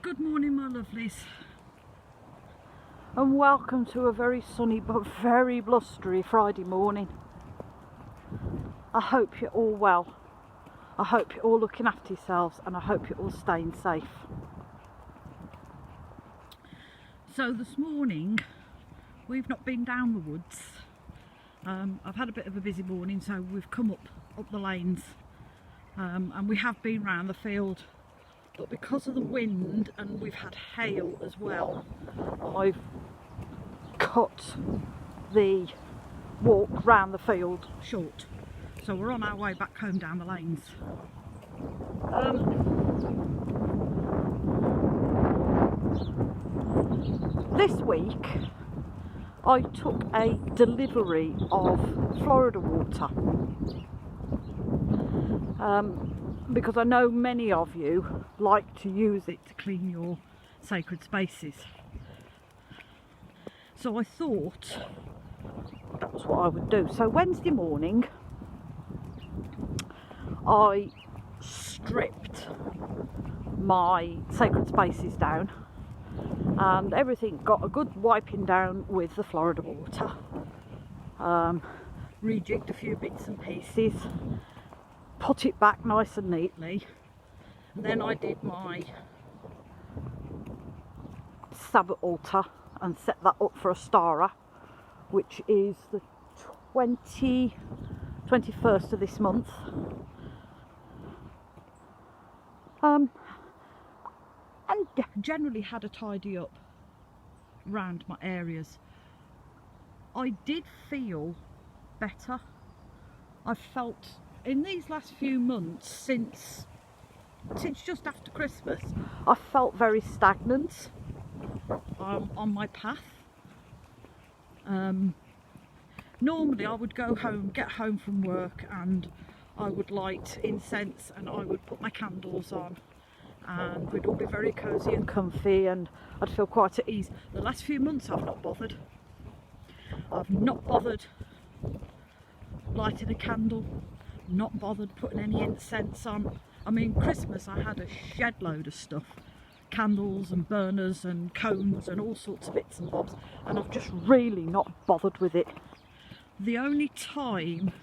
Good morning, my lovelies, and welcome to a very sunny but very blustery Friday morning. I hope you're all well. I hope you're all looking after yourselves, and I hope you're all staying safe. So this morning we've not been down the woods. I've had a bit of a busy morning, so we've come up the lanes, and we have been round the field. But because of the wind and we've had hail as well, I've cut the walk round the field short. So we're on our way back home down the lanes. This week I took a delivery of Florida water. Because I know many of you like to use it to clean your sacred spaces. So I thought that was what I would do. So Wednesday morning I stripped my sacred spaces down and everything got a good wiping down with the Florida water. Rejigged a few bits and pieces, put it back nice and neatly, and then I did my Sabbath altar and set that up for Ostara, which is the 21st of this month. And generally had a tidy up around my areas. I did feel better. I felt in these last few months, since just after Christmas, I felt very stagnant on my path. Normally I would go home, get home from work, and I would light incense and I would put my candles on, and we'd all be very cosy and comfy, and I'd feel quite at ease. The last few months I've not bothered. I've not bothered lighting a candle, not bothered putting any incense on. I mean, Christmas I had a shed load of stuff, candles and burners and cones and all sorts of bits and bobs, and I've just really not bothered with it. The only time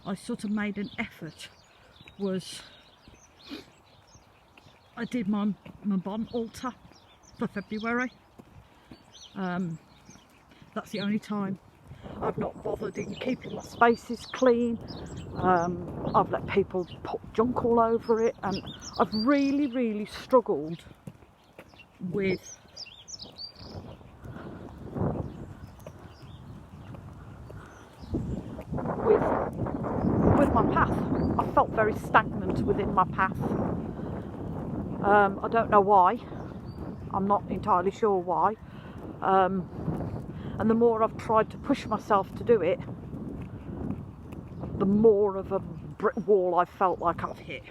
I sort of made an effort was I did my Bon altar for February. That's the only time. I've not bothered in keeping my spaces clean. I've let people put junk all over it, and I've really struggled with my path. I felt very stagnant within my path. I don't know why. I'm not entirely sure why. And the more I've tried to push myself to do it, the more of a brick wall I felt like I've hit.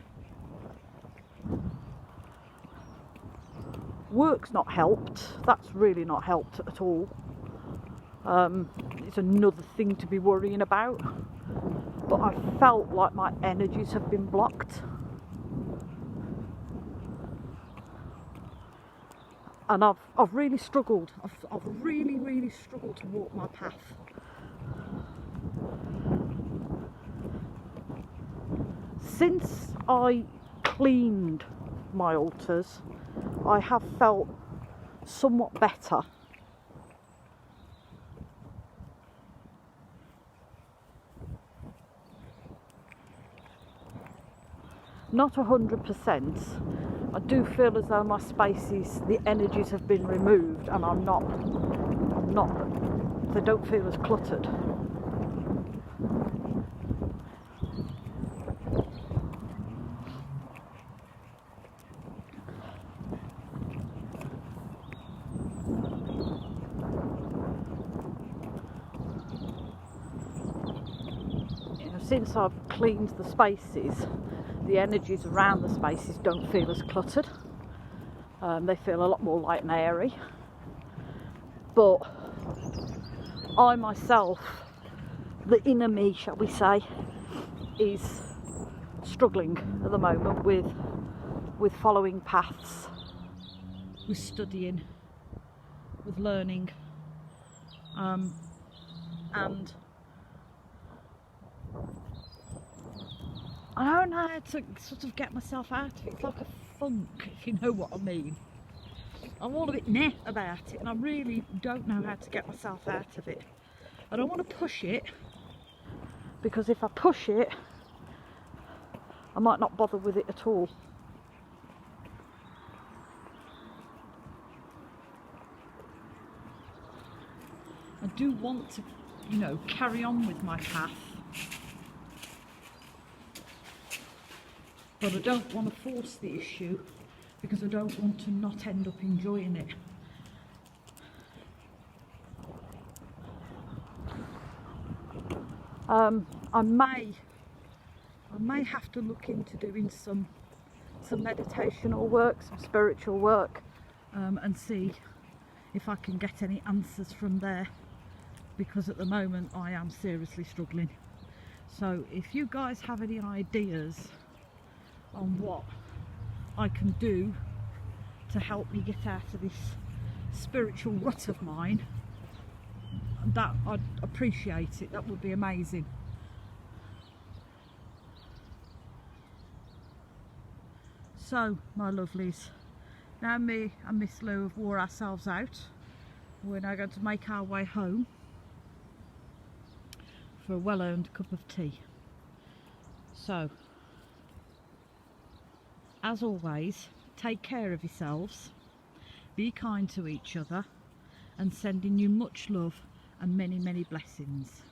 Work's not helped. That's really not helped at all. It's another thing to be worrying about. But I felt like my energies have been blocked. And I've really struggled. I've really struggled to walk my path. Since I cleaned my altars, I have felt somewhat better. Not 100%. I do feel as though my spaces, the energies have been removed, and they don't feel as cluttered. Since I've cleaned the spaces, the energies around the spaces don't feel as cluttered. They feel a lot more light and airy. But I myself, the inner me, shall we say, is struggling at the moment with following paths. with studying, with learning, and I don't know how to sort of get myself out of it. It's like a funk, if you know what I mean. I'm all a bit meh about it, and I really don't know how to get myself out of it. I don't want to push it, because if I push it, I might not bother with it at all. I do want to, you know, carry on with my path, but I don't want to force the issue, because I don't want to not end up enjoying it. I may have to look into doing some meditational work, some spiritual work, and see if I can get any answers from there, because at the moment I am seriously struggling. So if you guys have any ideas on what I can do to help me get out of this spiritual rut of mine, that I'd appreciate it. That would be amazing. So my lovelies, now me and Miss Lou have wore ourselves out. We're now going to make our way home for a well-earned cup of tea. So, as always, take care of yourselves, be kind to each other, and sending you much love and many, many blessings.